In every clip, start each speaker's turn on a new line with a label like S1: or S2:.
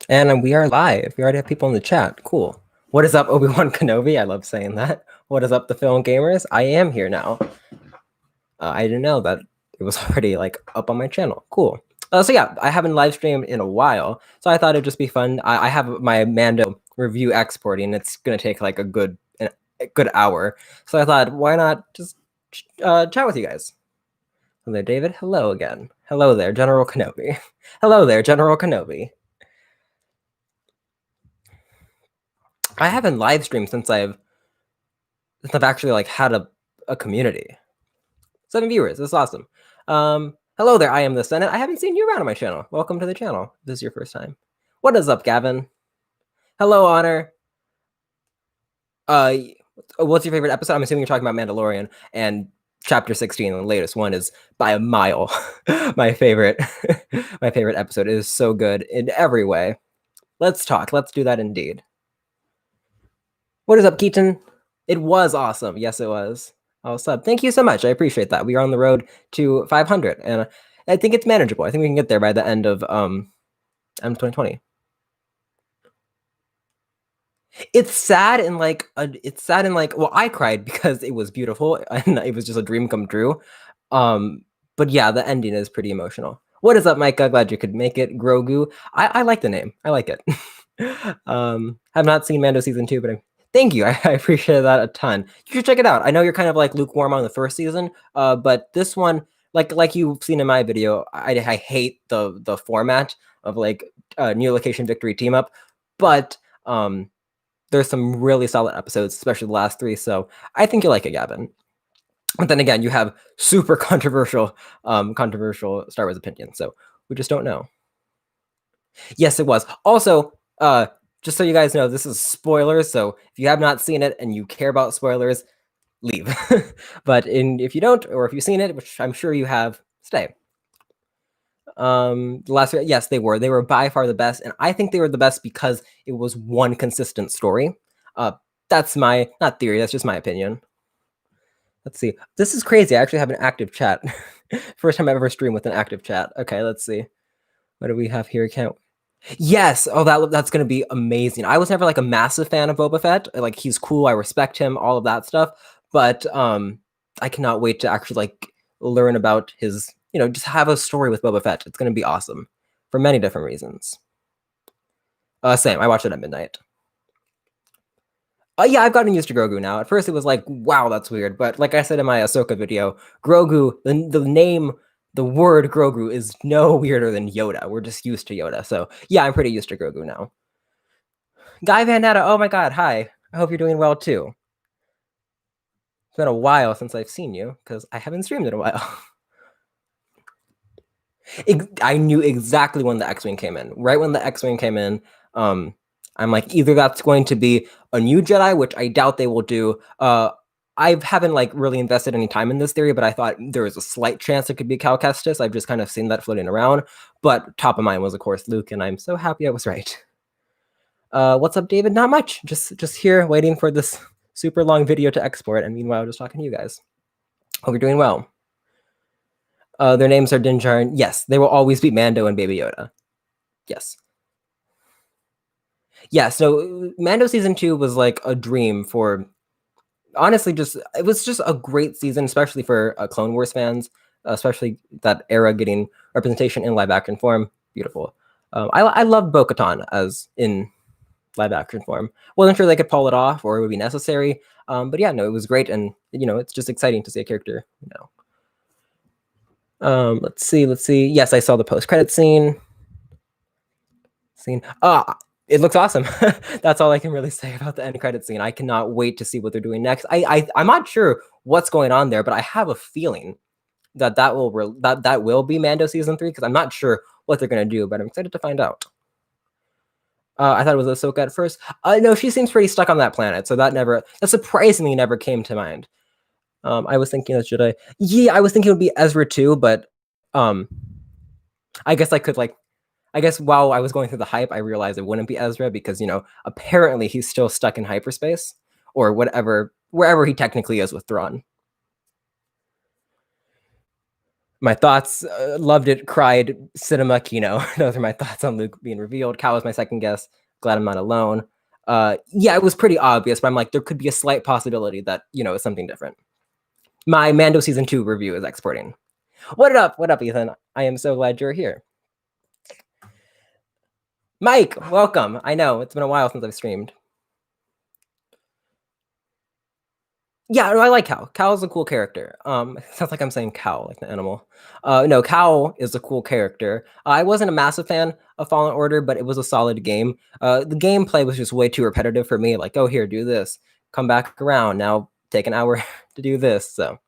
S1: And we are live. We already have people in the chat. Cool. What is up, Obi-Wan Kenobi? I love saying that. What is up, the film gamers? I am here now. I didn't know that it was already like up on my channel. Cool. So yeah, I haven't live streamed in a while, so I thought it'd just be fun. I have my Mando review exporting. It's gonna take like a good hour, so I thought, why not just chat with you guys? Hello, David. Hello again. Hello there, General Kenobi. Hello there, General Kenobi. I haven't live streamed since I've actually like had a community. 7 viewers. This is awesome. Hello there. I am the Senate. I haven't seen you around on my channel. Welcome to the channel. This is your first time. What is up, Gavin? Hello, Honor. What's your favorite episode? I'm assuming you're talking about Mandalorian, and chapter 16, the latest one, is by a mile my favorite. My favorite episode. It is so good in every way. Let's talk. Let's do that indeed. What is up, Keaton? It was awesome. Yes, it was. Oh, sub. Thank you so much. I appreciate that. We are on the road to 500, and I think it's manageable. I think we can get there by the end of 2020. It's sad and like well, I cried because it was beautiful and it was just a dream come true. But yeah, the ending is pretty emotional. What is up, Micah? Glad you could make it. Grogu. I like the name. I like it. Have not seen Mando season 2, but thank you. I appreciate that a ton. You should check it out. I know you're kind of like lukewarm on the first season, but this one, like you've seen in my video, I hate the format of like new location victory team up, but there's some really solid episodes, especially the last 3. So I think you'll like it, Gavin. But then again, you have super controversial Star Wars opinions, so we just don't know. Yes, it was. Also, just so you guys know, this is spoilers. So if you have not seen it and you care about spoilers, leave. But if you don't, or if you've seen it, which I'm sure you have, stay. The last, yes, they were by far the best, and I think they were the best because it was one consistent story. That's my not theory, that's just my opinion. Let's see. This is crazy. I actually have an active chat. First time I ever stream with an active chat. Okay, let's see. What do we have here? Yes. Oh, that's gonna be amazing. I was never like a massive fan of Boba Fett. Like, he's cool. I respect him. All of that stuff. But I cannot wait to actually like learn about his. Just have a story with Boba Fett. It's gonna be awesome for many different reasons. Same. I watched it at midnight. Yeah, I've gotten used to Grogu now. At first, it was like, wow, that's weird. But like I said in my Ahsoka video, Grogu, the word Grogu is no weirder than Yoda. We're just used to Yoda. So yeah, I'm pretty used to Grogu now. Guy Vandetta, oh my god, hi. I hope you're doing well too. It's been a while since I've seen you, because I haven't streamed in a while. I knew exactly when the X-Wing came in. Right when the X-Wing came in, I'm like, either that's going to be a new Jedi, which I doubt they will do. I haven't like really invested any time in this theory, but I thought there was a slight chance it could be Cal Kestis. I've just kind of seen that floating around. But top of mind was, of course, Luke, and I'm so happy I was right. What's up, David? Not much. Just here waiting for this super long video to export, and meanwhile, just talking to you guys. Hope you're doing well. Their names are Din Djarin. Yes, they will always be Mando and Baby Yoda. Yes. Yeah, so Mando season 2 was like a dream for, honestly, it was just a great season, especially for Clone Wars fans, especially that era getting representation in live action form. Beautiful. I love Bo-Katan as in live action form. Wasn't sure they could pull it off or it would be necessary. But yeah, no, it was great, and it's just exciting to see a character. Let's see. Yes, I saw the post-credit scene. It looks awesome. That's all I can really say about the end credit scene. I cannot wait to see what they're doing next. I'm not sure what's going on there, but I have a feeling that will be Mando season 3, because I'm not sure what they're gonna do, but I'm excited to find out. I thought it was Ahsoka at first. No, she seems pretty stuck on that planet, so that surprisingly never came to mind. I was thinking that Jedi. Yeah, I was thinking it would be Ezra too, but I guess while I was going through the hype, I realized it wouldn't be Ezra because, apparently he's still stuck in hyperspace or wherever he technically is with Thrawn. My thoughts, loved it, cried, cinema kino. Those are my thoughts on Luke being revealed. Cal was my second guess. Glad I'm not alone. Yeah, it was pretty obvious, but I'm like, there could be a slight possibility that, it's something different. My Mando season 2 review is exporting. What up? What up, Ethan? I am so glad you're here. Mike, welcome. I know it's been a while since I've streamed. Yeah, no, I like Cal. Cal's a cool character. Sounds like I'm saying cow, like the animal. No, Cal is a cool character. I wasn't a massive fan of Fallen Order, but it was a solid game. The gameplay was just way too repetitive for me. Like, oh, here, do this. Come back around. Now take an hour to do this. So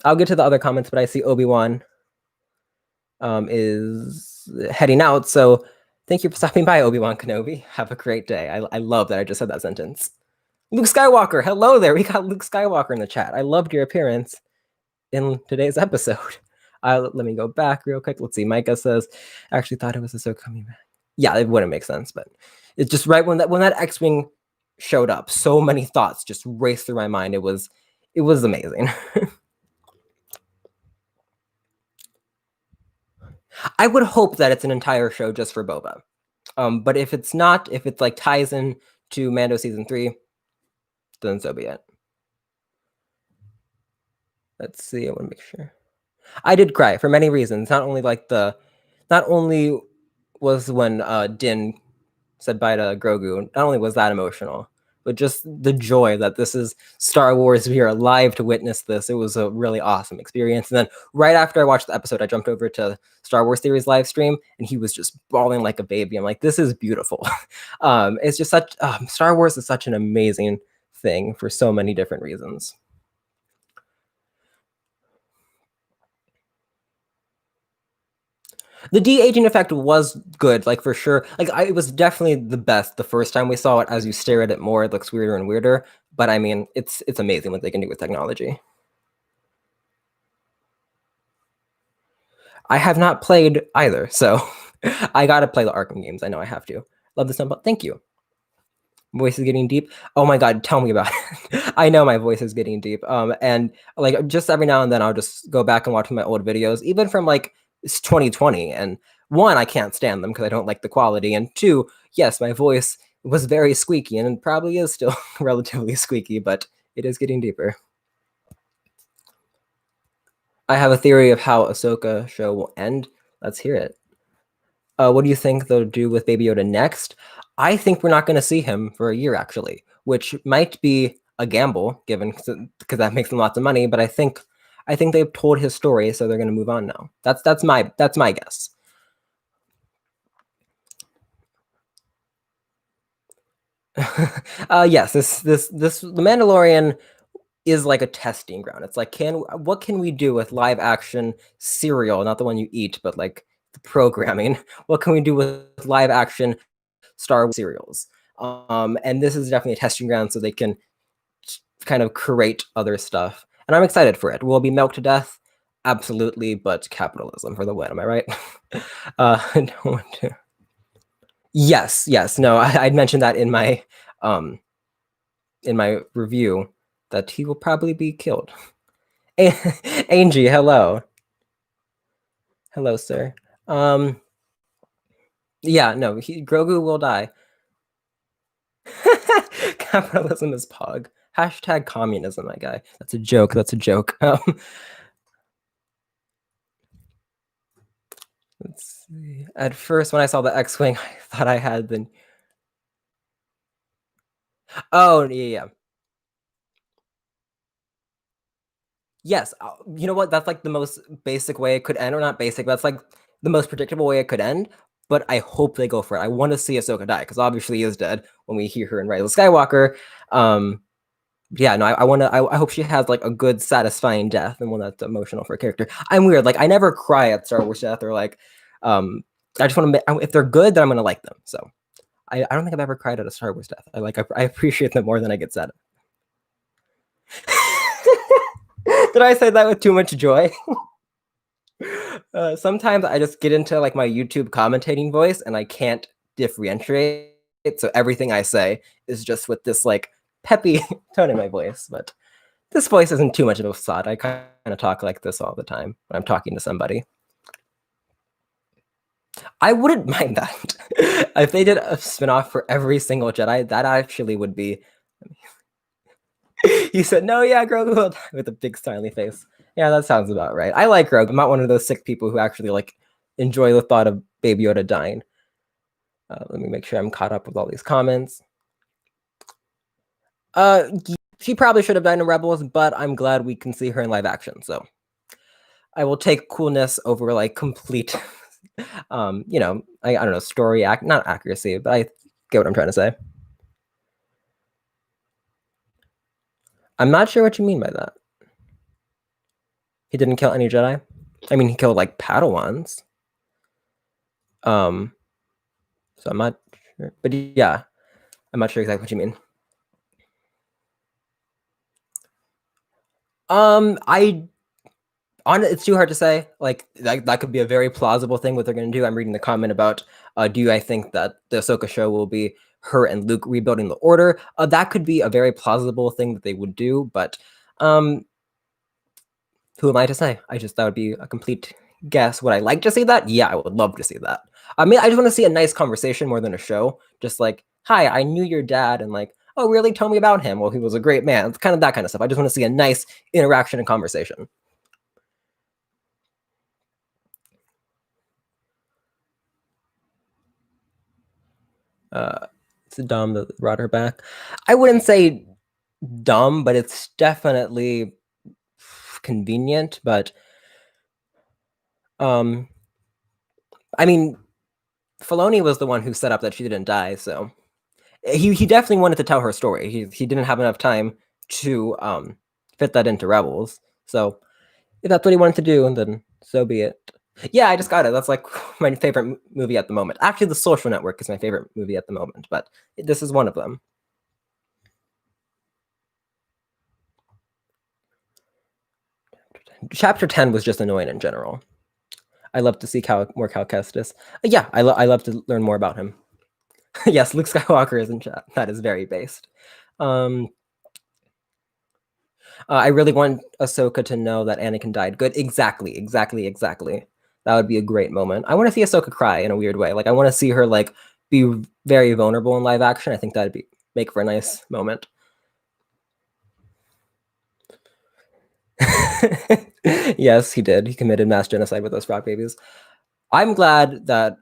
S1: I'll get to the other comments, but I see Obi-Wan is heading out. So thank you for stopping by, Obi-Wan Kenobi. Have a great day. I love that I just said that sentence. Luke Skywalker, hello there. We got Luke Skywalker in the chat. I loved your appearance in today's episode. Let me go back real quick. Let's see. Micah says, I actually thought it was Ahsoka coming back. Yeah, it wouldn't make sense, but it's just right when that X-Wing showed up, so many thoughts just raced through my mind. It was amazing. I would hope that it's an entire show just for Boba. But if it's not, if it's like ties in to Mando season 3, then so be it. Let's see. I want to make sure. I did cry for many reasons. Not only was when Din said bye to Grogu. Not only was that emotional, but just the joy that this is Star Wars. We are alive to witness this. It was a really awesome experience. And then right after I watched the episode, I jumped over to Star Wars Theory's live stream, and he was just bawling like a baby. I'm like, this is beautiful. It's just such Star Wars is such an amazing thing for so many different reasons. The de-aging effect was good, like for sure. Like it was definitely the best the first time we saw it. As you stare at it more, it looks weirder and weirder. But I mean, it's amazing what they can do with technology. I have not played either, so I gotta play the Arkham games. I know I have to. Love this number. Thank you. Voice is getting deep. Oh my god, tell me about it. I know my voice is getting deep. And like just every now and then I'll just go back and watch my old videos, even from like it's 2020. And one, I can't stand them because I don't like the quality. And two, yes, my voice was very squeaky and probably is still relatively squeaky, but it is getting deeper. I have a theory of how Ahsoka show will end. Let's hear it. What do you think they'll do with Baby Yoda next? I think we're not going to see him for a year, actually, which might be a gamble, given because that makes them lots of money. But I think they've told his story, so they're going to move on now. That's my guess. Yes, the Mandalorian is like a testing ground. It's like, what can we do with live action serial, not the one you eat, but like the programming? What can we do with live action Star Wars serials? And this is definitely a testing ground so they can kind of create other stuff. And I'm excited for it. Will it be milked to death? Absolutely, but capitalism for the win. Am I right? I don't want to. Yes. No, I'd mentioned that in my review that he will probably be killed. Angie, hello. Hello, sir. Yeah, no, Grogu will die. Capitalism is pog. Hashtag communism, my guy. That's a joke. That's a joke. Let's see. At first, when I saw the X-Wing, I thought I had the... Oh, yeah. Yes. You know what? That's like the most basic way it could end. Or not basic, but that's like the most predictable way it could end. But I hope they go for it. I want to see Ahsoka die, because obviously he is dead when we hear her in Rise of Skywalker. Yeah, no, I hope she has like a good, satisfying death and one that's emotional for a character. I'm weird. Like I never cry at Star Wars death, or like, I just want to, if they're good, then I'm going to like them. So I don't think I've ever cried at a Star Wars death. I appreciate them more than I get sad. Did I say that with too much joy? Sometimes I just get into like my YouTube commentating voice and I can't differentiate it. So everything I say is just with this like peppy tone in my voice. But This voice isn't too much of a facade. I kind of talk like this all the time when I'm talking to somebody. I wouldn't mind that. If they did a spinoff for every single Jedi, that actually would be. He said, "No, yeah, Grogu will die," with a big smiley face. Yeah, that sounds about right. I like Grogu. I'm not one of those sick people who actually like enjoy the thought of Baby Yoda dying. Let me make sure I'm caught up with all these comments. She probably should have died in Rebels, but I'm glad we can see her in live action. So I will take coolness over like complete, you know, I don't know, story not accuracy, but I get what I'm trying to say. I'm not sure what you mean by that. He didn't kill any Jedi. I mean, he killed like Padawans. So I'm not sure, but yeah, I'm not sure exactly what you mean. It's too hard to say. Like that could be a very plausible thing what they're going to do. I'm reading the comment about do I think that the Ahsoka show will be her and Luke rebuilding the Order? That could be a very plausible thing that they would do, but who am I to say? I just that would be a complete guess. Would I like to see that? Yeah, I would love to see that. I mean, I just want to see a nice conversation more than a show. Just like, hi, I knew your dad, and like, oh, really? Tell me about him. Well, he was a great man. It's kind of that kind of stuff. I just want to see a nice interaction and conversation. It's dumb that brought her back. I wouldn't say dumb, but it's definitely convenient. But I mean, Filoni was the one who set up that she didn't die, so he definitely wanted to tell her story. He didn't have enough time to fit that into Rebels. So if that's what he wanted to do, then so be it. Yeah, I just got it. That's like my favorite movie at the moment. Actually, The Social Network is my favorite movie at the moment, but this is one of them. Chapter 10 was just annoying in general. I love to see more Cal Kestis. Yeah, I love to learn more about him. Yes, Luke Skywalker is in chat. That is very based. I really want Ahsoka to know that Anakin died. Good. Exactly. That would be a great moment. I want to see Ahsoka cry in a weird way. Like I want to see her like be very vulnerable in live action. I think that'd make for a nice moment. Yes, he did. He committed mass genocide with those frog babies. I'm glad that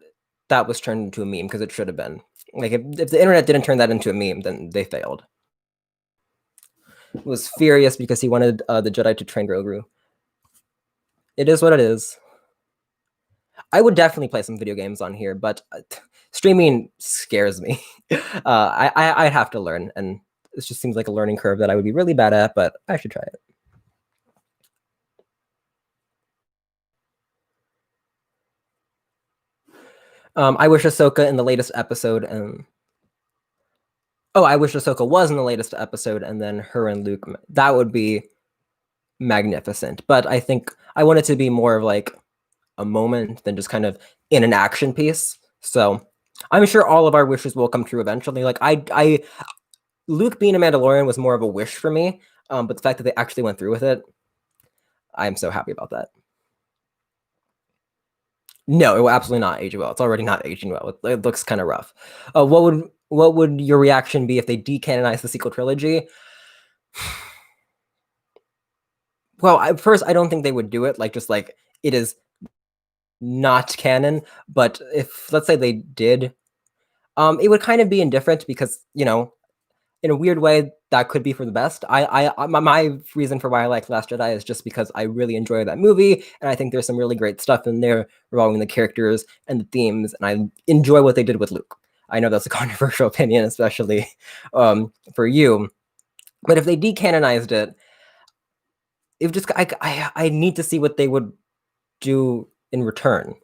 S1: that was turned into a meme because it should have been. Like if the internet didn't turn that into a meme, then they failed. Was furious because he wanted the Jedi to train Grogu. It is what it is. I would definitely play some video games on here, but streaming scares me. I'd have to learn, and it just seems like a learning curve that I would be really bad at, but I should try it. I wish Ahsoka in the latest episode, and I wish Ahsoka was in the latest episode, and then her and Luke. That would be magnificent. But I think I want it to be more of like a moment than just kind of in an action piece. So I'm sure all of our wishes will come true eventually. Like Luke being a Mandalorian was more of a wish for me, but the fact that they actually went through with it, I'm so happy about that. No, it will absolutely not age well. It's already not aging well. It looks kind of rough. What would your reaction be if they decanonized the sequel trilogy? Well, first, I don't think they would do it. Just like it is not canon. But if let's say they did, it would kind of be indifferent because in a weird way, that could be for the best. My reason for why I like Last Jedi is just because I really enjoy that movie, and I think there's some really great stuff in there revolving the characters and the themes, and I enjoy what they did with Luke. I know that's a controversial opinion, especially for you, but if they decanonized it, I need to see what they would do in return.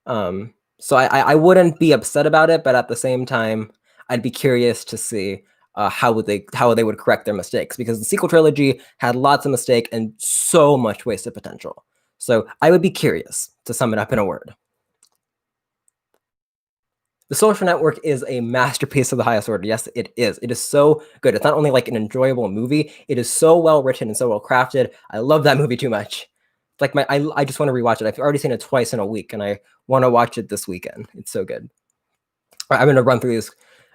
S1: So I wouldn't be upset about it, but at the same time, I'd be curious to see how they would correct their mistakes, because the sequel trilogy had lots of mistake and so much wasted potential. So I would be curious, to sum it up in a word. The Social Network is a masterpiece of the highest order. Yes, it is. It is so good. It's not only like an enjoyable movie, it is so well written and so well crafted. I love that movie too much. Like I just want to rewatch it. I've already seen it twice in a week, and I want to watch it this weekend. It's so good. All right, I'm gonna run through this.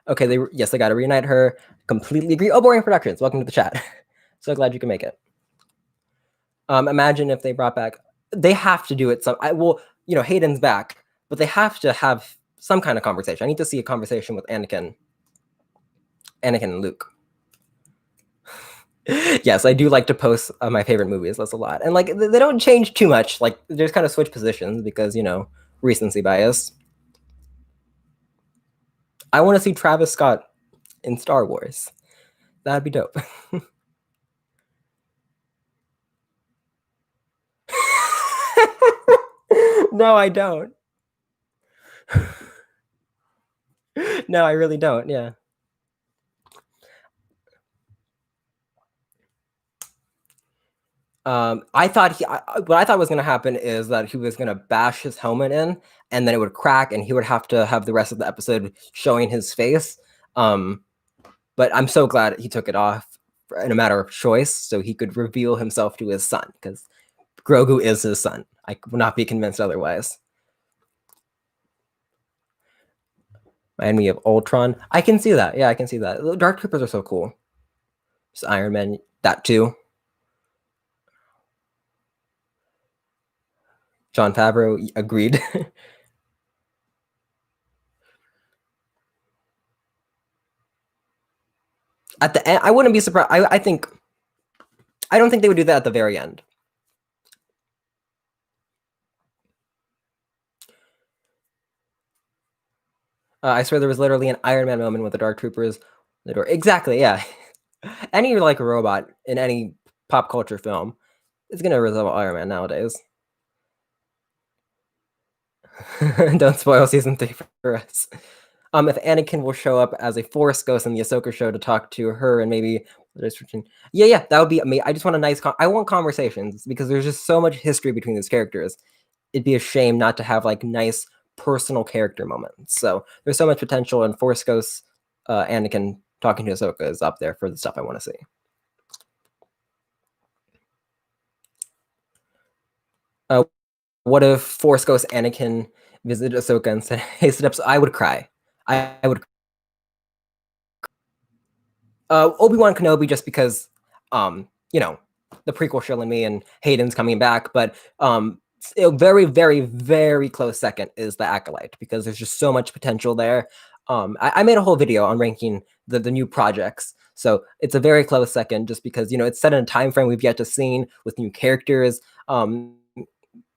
S1: Okay, they got to reunite her. Completely agree. Oh, Boring Productions. Welcome to the chat. So glad you can make it. Imagine if they brought back. They have to do it. Hayden's back, but they have to have some kind of conversation. I need to see a conversation with Anakin and Luke. Yes, I do like to post my favorite movies. That's a lot, and like they don't change too much. Like they just kind of switch positions because recency bias. I want to see Travis Scott in Star Wars. That'd be dope. No, I don't. No, I really don't. Yeah. I thought what I thought was going to happen is that he was going to bash his helmet in, and then it would crack, and he would have to have the rest of the episode showing his face. But I'm so glad he took it off in a matter of choice, so he could reveal himself to his son, because Grogu is his son. I would not be convinced otherwise. Remind me of Ultron. I can see that. Yeah, I can see that. The Dark Troopers are so cool. Just Iron Man, that too. Jon Favreau agreed. At the end, I wouldn't be surprised. I don't think they would do that at the very end. I swear there was literally an Iron Man moment with the Dark Troopers. The door. Exactly, yeah. Any like robot in any pop culture film is gonna resemble Iron Man nowadays. Don't spoil season 3 for us. If Anakin will show up as a Force ghost in the Ahsoka show to talk to her and maybe yeah, that would be amazing. I just want a nice. I want conversations because there's just so much history between these characters. It'd be a shame not to have like nice personal character moments. So there's so much potential, and Force Ghost Anakin talking to Ahsoka is up there for the stuff I want to see. What if Force Ghost Anakin visited Ahsoka and said, "Hey, steps," I would cry. I would. Obi-Wan Kenobi, just because, the prequel show in me and Hayden's coming back, but very, very, very close second is the Acolyte, because there's just so much potential there. I made a whole video on ranking the new projects, so it's a very close second, just because it's set in a time frame we've yet to see with new characters.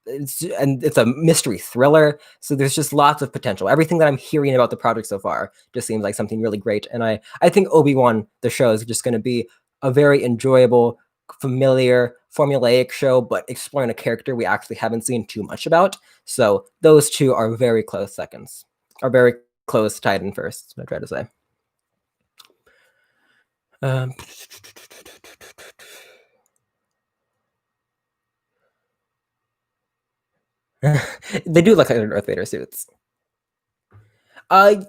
S1: It's a mystery thriller, so there's just lots of potential. Everything that I'm hearing about the project so far just seems like something really great, and I think Obi-Wan, the show, is just going to be a very enjoyable, familiar, formulaic show, but exploring a character we actually haven't seen too much about. So those two are very close seconds, are very close tied in first, I try to say. They do look like Darth Vader suits. I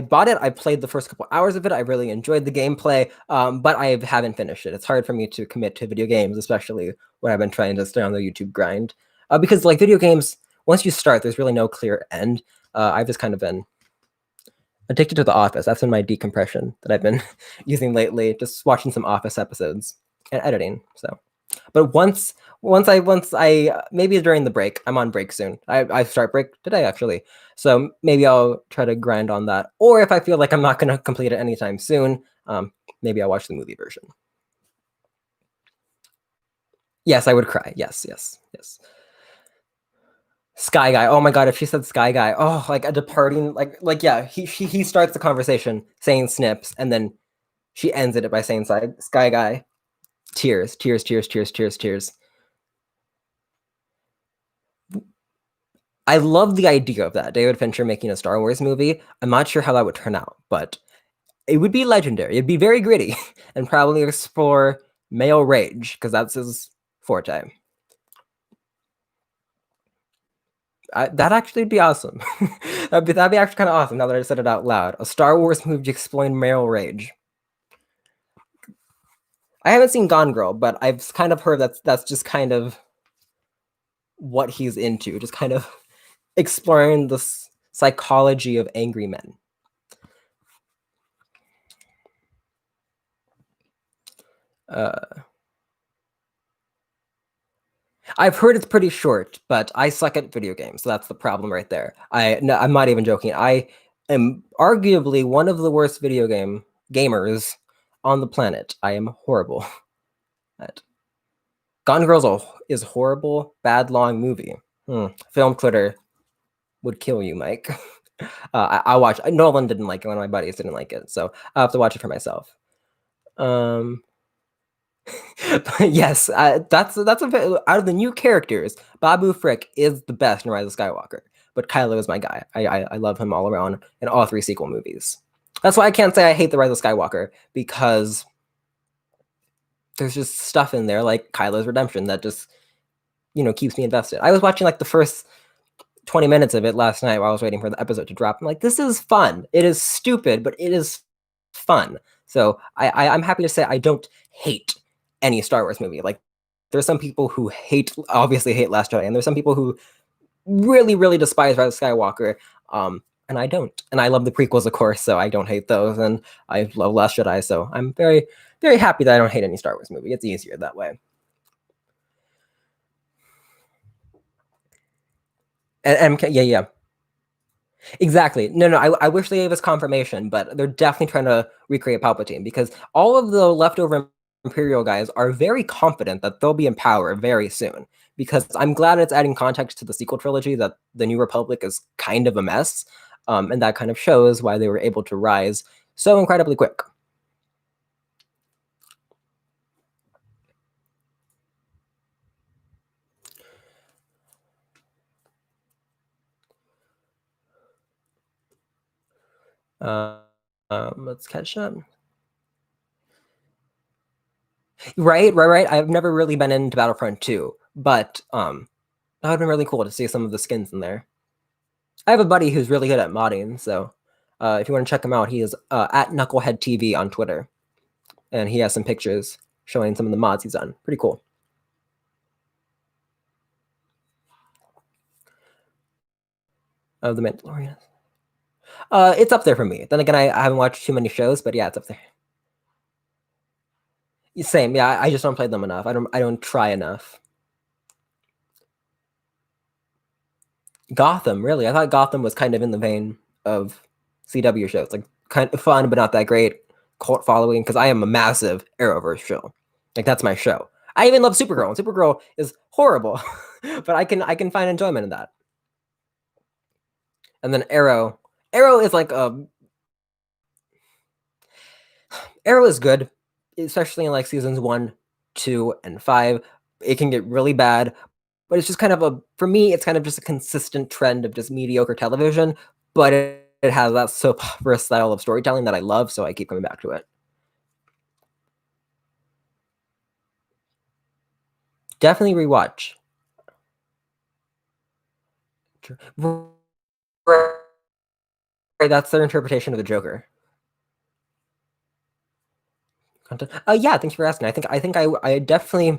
S1: bought it. I played the first couple hours of it. I really enjoyed the gameplay, but I haven't finished it. It's hard for me to commit to video games, especially when I've been trying to stay on the YouTube grind. Because like video games, once you start, there's really no clear end. I've just kind of been addicted to The Office. That's been my decompression that I've been using lately, just watching some Office episodes and editing. So, but once I maybe during the break, I'm on break soon. I start break today actually, so maybe I'll try to grind on that. Or if I feel like I'm not going to complete it anytime soon, maybe I'll watch the movie version. Yes, I would cry. Yes. Sky Guy. Oh my god, if she said Sky Guy, oh, like a departing, like yeah, he starts the conversation saying Snips, and then she ends it by saying Sky Guy. Tears. I love the idea of that. David Fincher making a Star Wars movie. I'm not sure how that would turn out, but it would be legendary. It'd be very gritty and probably explore male rage, because that's his forte. That'd actually be awesome. That'd be actually kind of awesome now that I said it out loud. A Star Wars movie exploring male rage. I haven't seen Gone Girl, but I've kind of heard that's just kind of what he's into, just kind of exploring the psychology of angry men. I've heard it's pretty short, but I suck at video games, so that's the problem right there. No, I'm not even joking. I am arguably one of the worst video game gamers on the planet. I am horrible at. Gone Girl is horrible, bad, long movie. Film Twitter would kill you, Mike. I watch. Nolan didn't like it. One of my buddies didn't like it, so I have to watch it for myself. Yes, that's out of the new characters. Babu Frick is the best in Rise of Skywalker, but Kylo is my guy. I love him all around in all three sequel movies. That's why I can't say I hate the Rise of Skywalker, because there's just stuff in there like Kylo's redemption that just keeps me invested. I was watching like the first 20 minutes of it last night while I was waiting for the episode to drop. I'm like, this is fun. It is stupid, but it is fun. So I'm happy to say I don't hate any Star Wars movie. Like, there's some people who obviously hate Last Jedi, and there's some people who really, really despise Rise of Skywalker. And I don't. And I love the prequels, of course, so I don't hate those. And I love Last Jedi, so I'm very, very happy that I don't hate any Star Wars movie. It's easier that way. And yeah. Exactly. No, I wish they gave us confirmation, but they're definitely trying to recreate Palpatine, because all of the leftover Imperial guys are very confident that they'll be in power very soon. Because I'm glad it's adding context to the sequel trilogy that the New Republic is kind of a mess, and that kind of shows why they were able to rise so incredibly quick. Let's catch up. Right. I've never really been into Battlefront 2, but that would have been really cool to see some of the skins in there. I have a buddy who's really good at modding, so if you want to check him out, he is at Knucklehead TV on Twitter, and he has some pictures showing some of the mods he's done. Pretty cool. The Mandalorian. It's up there for me. Then again, I haven't watched too many shows, but yeah, it's up there. Same, yeah. I just don't play them enough. I don't try enough. Gotham, really? I thought Gotham was kind of in the vein of CW shows, like kind of fun but not that great, cult following. Because I am a massive Arrowverse show, like that's my show. I even love Supergirl, and Supergirl is horrible, but I can find enjoyment in that. And then Arrow is like Arrow is good, especially in like seasons 1, 2, and 5. It can get really bad, but it's just kind of for me, it's kind of just a consistent trend of just mediocre television, but it has that soap opera style of storytelling that I love, so I keep coming back to it. Definitely rewatch. Right, that's their interpretation of the Joker. Yeah, thanks for asking. I think I definitely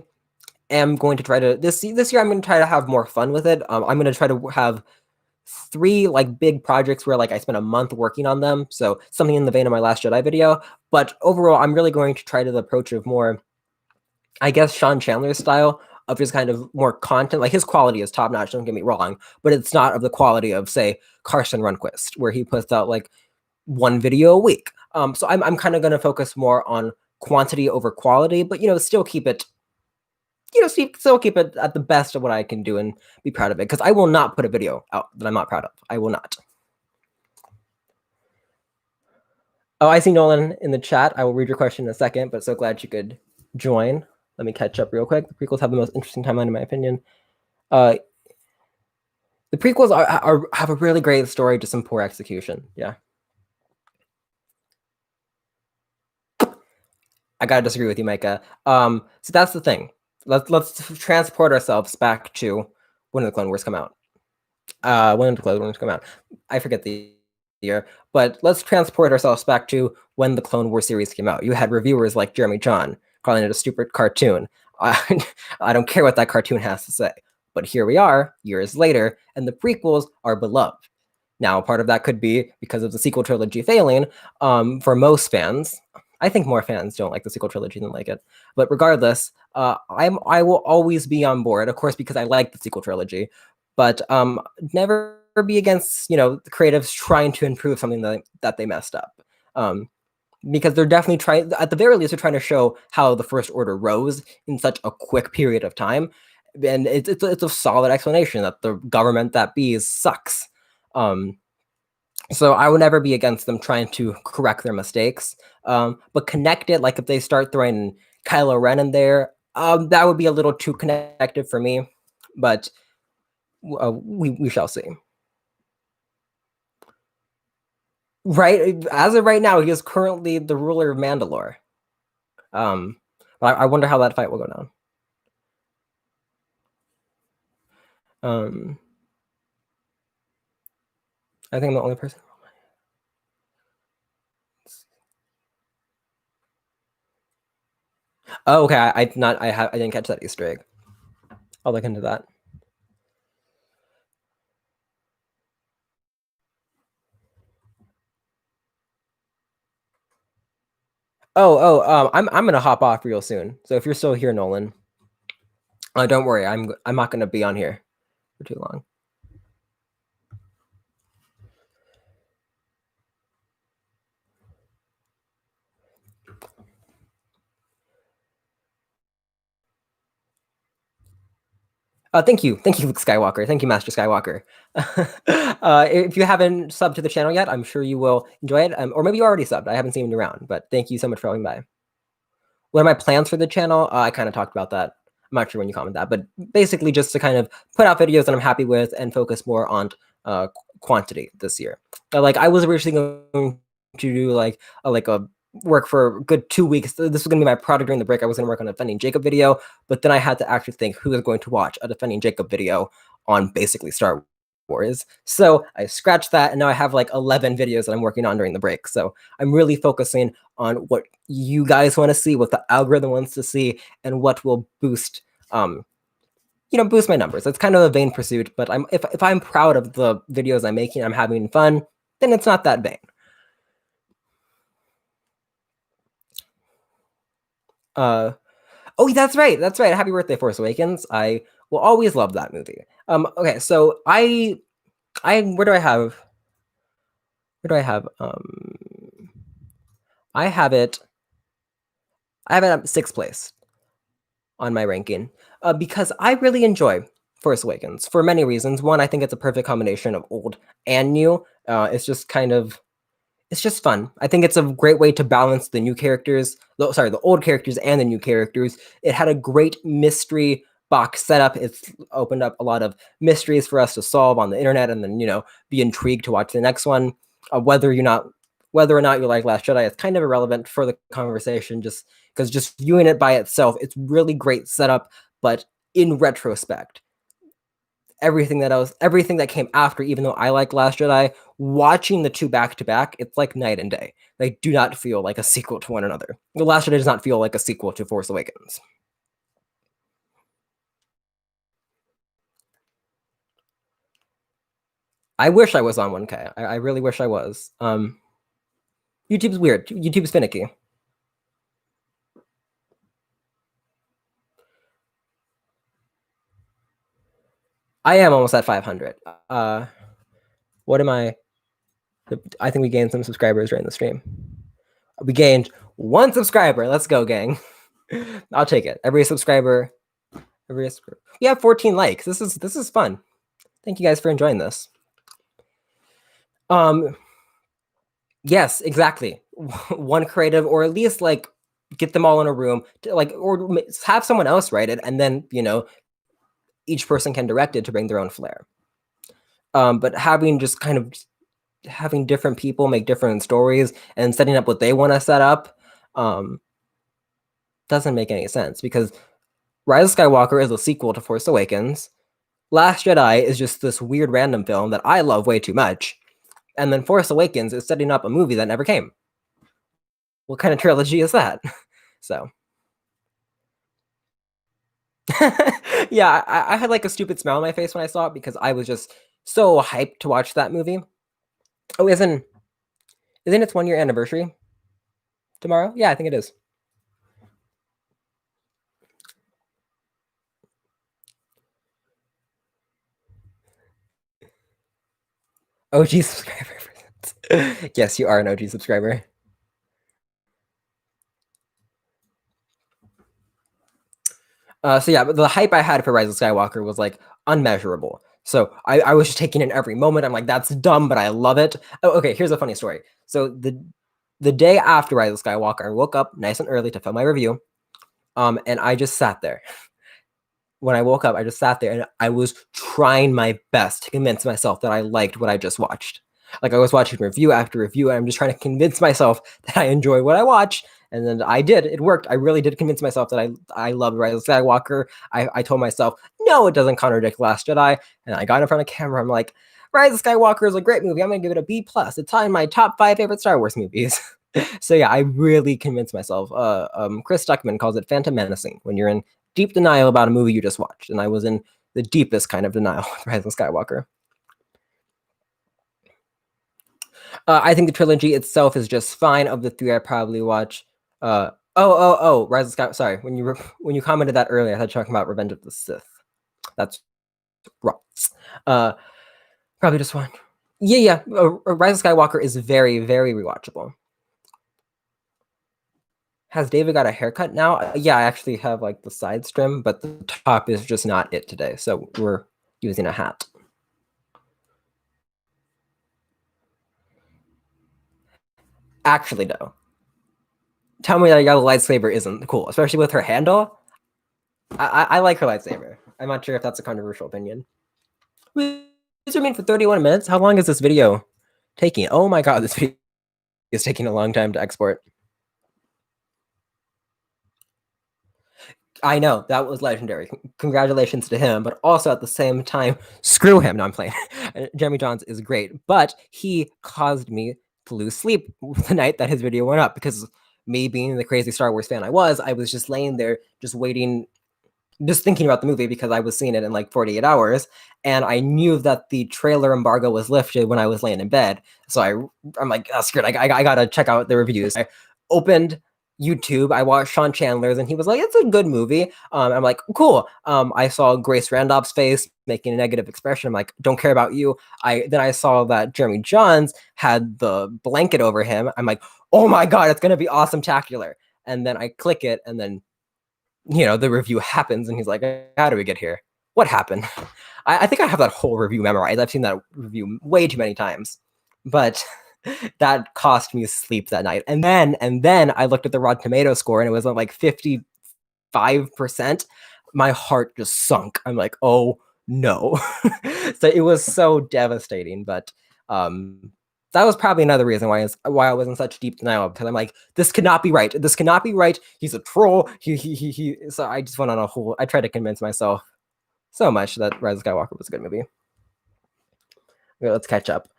S1: am going to try to this year. I'm going to try to have more fun with it. I'm going to try to have 3 like big projects where like I spent a month working on them. So something in the vein of my Last Jedi video. But overall, I'm really going to try to the approach of more, I guess, Sean Chandler's style of just kind of more content. Like his quality is top notch. Don't get me wrong, but it's not of the quality of say Carson Runquist, where he puts out like 1 video a week. So I'm kind of going to focus more on quantity over quality, but still keep it still keep it at the best of what I can do and be proud of it, because I will not put a video out that I'm not proud of. I will not. Oh, I see Nolan in the chat. I will read your question in a second, but so glad you could join. Let me catch up real quick. The prequels have the most interesting timeline, in my opinion. The prequels have a really great story, just some poor execution. Yeah. I gotta disagree with you, Micah. So that's the thing. Let's transport ourselves back to when the Clone Wars come out. when did the Clone Wars come out? I forget the year, but let's transport ourselves back to when the Clone Wars series came out. You had reviewers like Jeremy John calling it a stupid cartoon. I don't care what that cartoon has to say. But here we are, years later, and the prequels are beloved. Now, part of that could be because of the sequel trilogy failing for most fans. I think more fans don't like the sequel trilogy than like it. But regardless, I will always be on board, of course, because I like the sequel trilogy. But never be against the creatives trying to improve something that they messed up. Because they're definitely trying, at the very least, they're trying to show how the First Order rose in such a quick period of time. And it's a solid explanation that the government that be sucks. So I would never be against them trying to correct their mistakes. But connect it, like if they start throwing Kylo Ren in there, that would be a little too connected for me. But we shall see. Right, as of right now, he is currently the ruler of Mandalore. I wonder how that fight will go down. I think I'm the only person. Oh, okay. I didn't catch that Easter egg. I'll look into that. I'm gonna hop off real soon. So if you're still here, Nolan, don't worry. I'm not gonna be on here for too long. Thank you, Luke Skywalker. Thank you, Master Skywalker. If you haven't subbed to the channel yet, I'm sure you will enjoy it. Or maybe you already subbed. I haven't seen you around, but thank you so much for coming by. What are my plans for the channel? I kind of talked about that. I'm not sure when you comment that, but basically just to kind of put out videos that I'm happy with and focus more on quantity this year. Like I was originally going to do like a work for a good 2 weeks. This was going to be my project during the break. I was going to work on a Defending Jacob video, but then I had to actually think who is going to watch a Defending Jacob video on basically Star Wars. So I scratched that, and now I have like 11 videos that I'm working on during the break. So I'm really focusing on what you guys want to see, what the algorithm wants to see, and what will boost boost my numbers. It's kind of a vain pursuit, but if I'm proud of the videos I'm making, I'm having fun, then it's not that vain. Oh, that's right. That's right. Happy birthday, Force Awakens. I will always love that movie. Okay, so where do I have? Where do I have? I have it. I have it at 6th place on my ranking because I really enjoy Force Awakens for many reasons. One, I think it's a perfect combination of old and new. It's just fun. I think it's a great way to balance the new characters, the old characters and the new characters. It had a great mystery box setup. It's opened up a lot of mysteries for us to solve on the internet, and then be intrigued to watch the next one. Whether or not you like Last Jedi, it's kind of irrelevant for the conversation, just because just viewing it by itself, it's really great setup. But in retrospect, everything that came after, even though I like Last Jedi, watching the two back to back, it's like night and day. They do not feel like a sequel to one another. The Last Jedi does not feel like a sequel to Force Awakens. I wish I was on 1K. I really wish I was. YouTube's weird. YouTube's finicky. I am almost at 500. What am I? I think we gained some subscribers during the stream. We gained 1 subscriber. Let's go, gang. I'll take it. Every subscriber. We have 14 likes. This is fun. Thank you guys for enjoying this. Yes, exactly. One creative, or at least like get them all in a room, or have someone else write it, and then each person can direct it to bring their own flair. But having different people make different stories and setting up what they want to set up doesn't make any sense, because Rise of Skywalker is a sequel to Force Awakens. Last Jedi is just this weird random film that I love way too much, and then Force Awakens is setting up a movie that never came. What kind of trilogy is that? So yeah, I had like a stupid smile on my face when I saw it because I was just so hyped to watch that movie. Oh, isn't its 1 year anniversary tomorrow? Yeah, I think it is. OG subscriber. Yes, you are an OG subscriber. So yeah, but the hype I had for Rise of Skywalker was like unmeasurable. So I was just taking in every moment. I'm like, that's dumb, but I love it. Oh, okay, here's a funny story. So the day after Rise of Skywalker, I woke up nice and early to film my review. And I just sat there. When I woke up, I just sat there and I was trying my best to convince myself that I liked what I just watched. Like I was watching review after review, and I'm just trying to convince myself that I enjoy what I watch. And then I did. It worked. I really did convince myself that I loved Rise of Skywalker. I told myself, no, it doesn't contradict Last Jedi. And I got in front of camera. I'm like, Rise of Skywalker is a great movie. I'm gonna give it a B plus. It's in my top 5 favorite Star Wars movies. So yeah, I really convinced myself. Chris Stuckman calls it phantom menacing when you're in deep denial about a movie you just watched, and I was in the deepest kind of denial with Rise of Skywalker. I think the trilogy itself is just fine. Of the three, I probably watch. Rise of Skywalker. Sorry, when you commented that earlier, I thought you were talking about Revenge of the Sith. That's right. Uh, Probably just one. Yeah. Rise of Skywalker is very, very rewatchable. Has David got a haircut now? Yeah, I actually have like the side trim, but the top is just not it today. So we're using a hat. Actually, no. Tell me that your lightsaber isn't cool, especially with her handle. I like her lightsaber. I'm not sure if that's a controversial opinion. These are mean for 31 minutes. How long is this video taking? Oh my god, this video is taking a long time to export. I know that was legendary. Congratulations to him, but also at the same time, screw him. No, I'm playing. Jeremy Johns is great, but he caused me to lose sleep the night that his video went up because me being the crazy Star Wars fan I was just laying there, just waiting, just thinking about the movie because I was seeing it in like 48 hours, and I knew that the trailer embargo was lifted when I was laying in bed. So I'm like, oh, screw it, I gotta check out the reviews. I opened YouTube. I watched Sean Chandler's, and he was like, "It's a good movie." I'm like, "Cool." I saw Grace Randolph's face making a negative expression. I'm like, "Don't care about you." I saw that Jeremy Johns had the blanket over him. I'm like, "Oh my god, it's gonna be awesome, tacular!" And then I click it, and then the review happens, and he's like, "How do we get here? What happened?" I think I have that whole review memorized. I've seen that review way too many times, but that cost me sleep that night. And then I looked at the Rotten Tomato score, and it was on like 55%. My heart just sunk. I'm like, oh no. So it was so devastating, but that was probably another reason why I was in such deep denial, because I'm like, this cannot be right. This cannot be right. He's a troll. He. So I just went on a whole. I tried to convince myself so much that Rise of Skywalker was a good movie. Okay, let's catch up.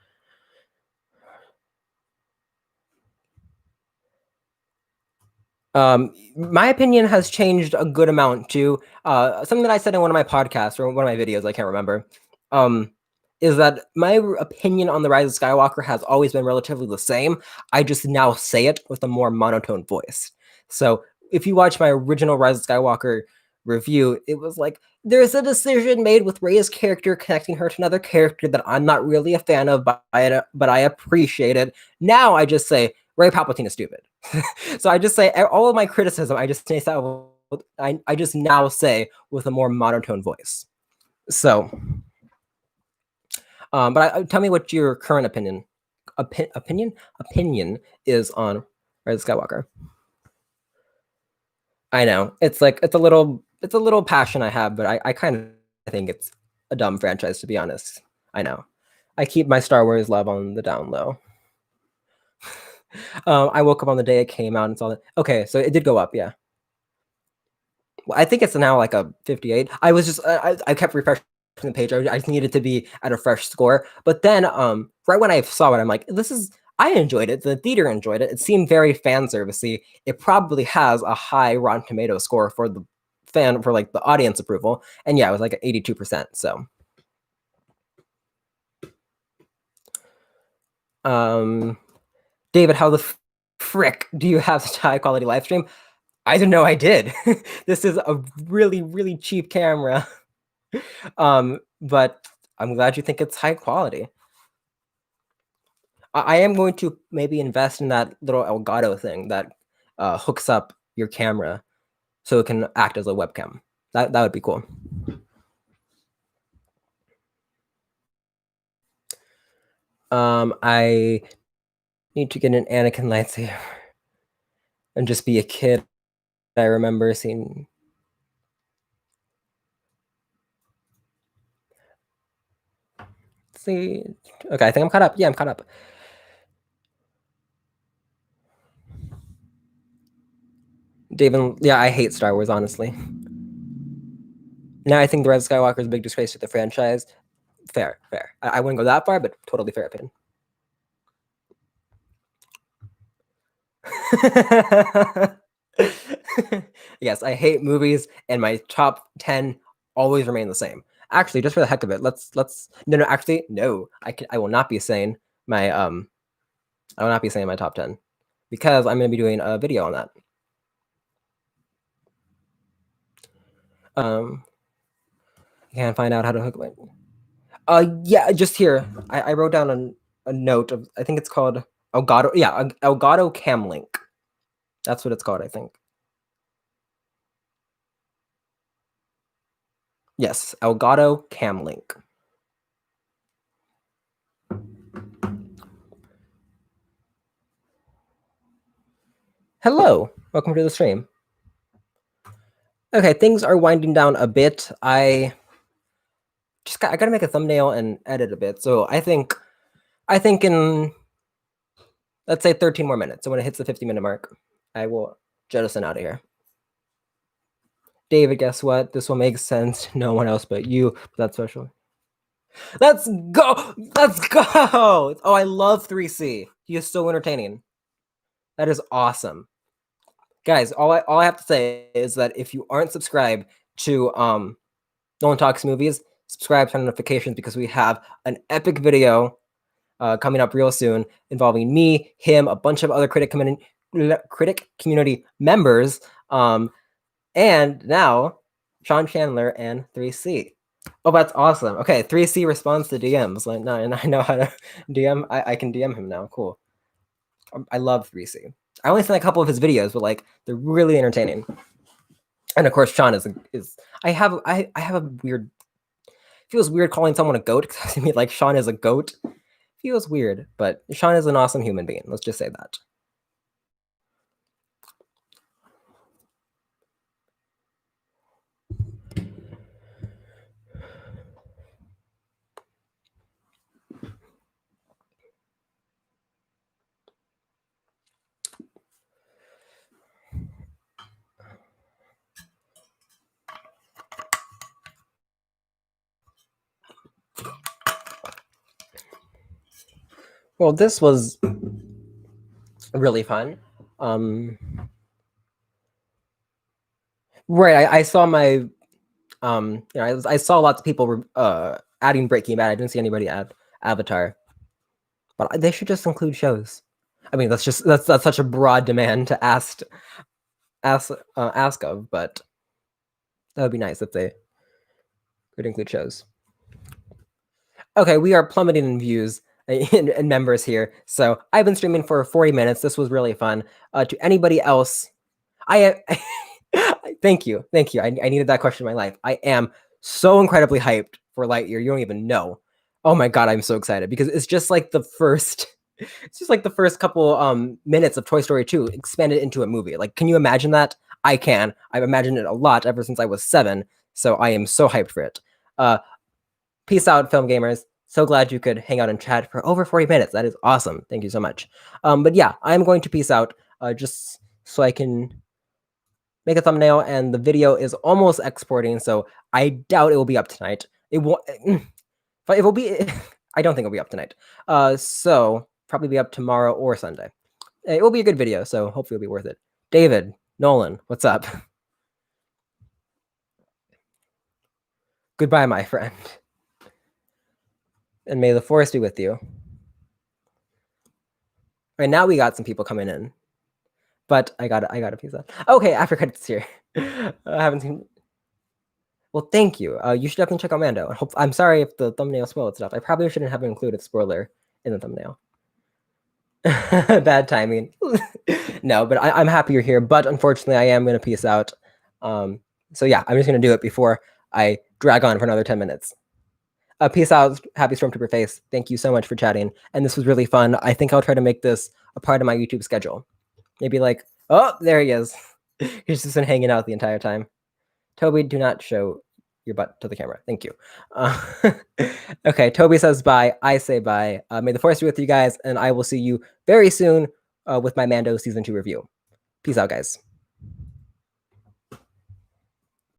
S1: My opinion has changed a good amount too. Something that I said in one of my podcasts or one of my videos, I can't remember, um, is that my opinion on the Rise of Skywalker has always been relatively the same. I just now say it with a more monotone voice. So if you watch my original Rise of Skywalker review, it was like, there's a decision made with Rey's character connecting her to another character that I'm not really a fan of, but I appreciate it. Now I just say Rey Palpatine is stupid. So I just say all of my criticism. I just now say with a more monotone voice. So, tell me what your current opinion is on Rise of Skywalker. I know it's a little passion I have, but I kind of think it's a dumb franchise, to be honest. I know. I keep my Star Wars love on the down low. I woke up on the day it came out and saw it. Okay, so it did go up, yeah. Well, I think it's now like a 58. I was just I kept refreshing the page. I just needed to be at a fresh score. But then, right when I saw it, I'm like, this is. I enjoyed it. The theater enjoyed it. It seemed very fan servicey. It probably has a high Rotten Tomato score for the fan for like the audience approval. And yeah, it was like 82%. So, David, how the frick do you have such high quality live stream? I didn't know I did. This is a really, really cheap camera. But I'm glad you think it's high quality. I am going to maybe invest in that little Elgato thing that hooks up your camera so it can act as a webcam. That would be cool. I need to get an Anakin lightsaber and just be a kid. I remember seeing. Let's see. Okay, I think I'm caught up. Yeah, I'm caught up. David, yeah, I hate Star Wars, honestly. Now I think The Rise of Skywalker is a big disgrace to the franchise. Fair, fair. I wouldn't go that far, but totally fair opinion. Yes, I hate movies, and my top 10 always remain the same. Actually, just for the heck of it, let's no, actually no. I will not be saying my I will not be saying my top 10 because I'm going to be doing a video on that. I can't find out how to hook it. Yeah, just here. I wrote down a note of, I think it's called Elgato. Yeah, Elgato Cam Link. That's what it's called, I think. Yes, Elgato Cam Link. Hello, welcome to the stream. Okay, things are winding down a bit. I gotta make a thumbnail and edit a bit. So I think in, let's say 13 more minutes. So when it hits the 50-minute mark, I will jettison out of here. David, guess what? This will make sense to no one else but you. That's special. Let's go! Let's go! Oh, I love 3C. He is so entertaining. That is awesome. Guys, all I have to say is that if you aren't subscribed to No One Talks Movies, subscribe, turn on notifications, because we have an epic video coming up real soon involving me, him, a bunch of other critic community members, and now Sean Chandler and 3C. Oh, that's awesome. Okay, 3C responds to DMs. Like, no, and I know how to DM. I can DM him now. Cool. I love 3C. I only seen a couple of his videos, but like they're really entertaining. And of course, Sean is. I have a weird. Feels weird calling someone a goat because I mean, like Sean is a goat. Feels weird, but Sean is an awesome human being. Let's just say that. Well, this was really fun. Right, I saw my, I saw lots of people were adding Breaking Bad. I didn't see anybody add Avatar, but they should just include shows. I mean, that's such a broad demand to ask of, but that would be nice if they could include shows. Okay, we are plummeting in views and members here. So I've been streaming for 40 minutes. This was really fun. To anybody else, thank you. I needed that question in my life. I am so incredibly hyped for Lightyear. You don't even know. Oh my god, I'm so excited because it's just like the first. It's just like the first couple minutes of Toy Story 2 expanded into a movie. Like, can you imagine that? I can. I've imagined it a lot ever since I was 7. So I am so hyped for it. Peace out, film gamers. So glad you could hang out and chat for over 40 minutes. That is awesome. Thank you so much. But yeah, I'm going to peace out just so I can make a thumbnail, and the video is almost exporting, so I doubt it will be up tonight. It won't. But it will be. I don't think it'll be up tonight. So probably be up tomorrow or Sunday. It will be a good video, so hopefully it'll be worth it. David, Nolan, what's up? Goodbye, my friend. And may the force be with you. Right now we got some people coming in, but I got a piece of. Okay, after credits here. I haven't seen. Well, thank you. You should definitely check out Mando. I'm sorry if the thumbnail spoiled stuff. I probably shouldn't have included spoiler in the thumbnail. Bad timing. No, but I'm happy you're here. But unfortunately, I am going to peace out. So yeah, I'm just going to do it before I drag on for another 10 minutes. Peace out, happy Stormtrooper face. Thank you so much for chatting. And this was really fun. I think I'll try to make this a part of my YouTube schedule. Maybe like, oh, there he is. He's just been hanging out the entire time. Toby, do not show your butt to the camera. Thank you. Okay, Toby says bye. I say bye. May the force be with you guys, and I will see you very soon with my Mando Season 2 review. Peace out, guys.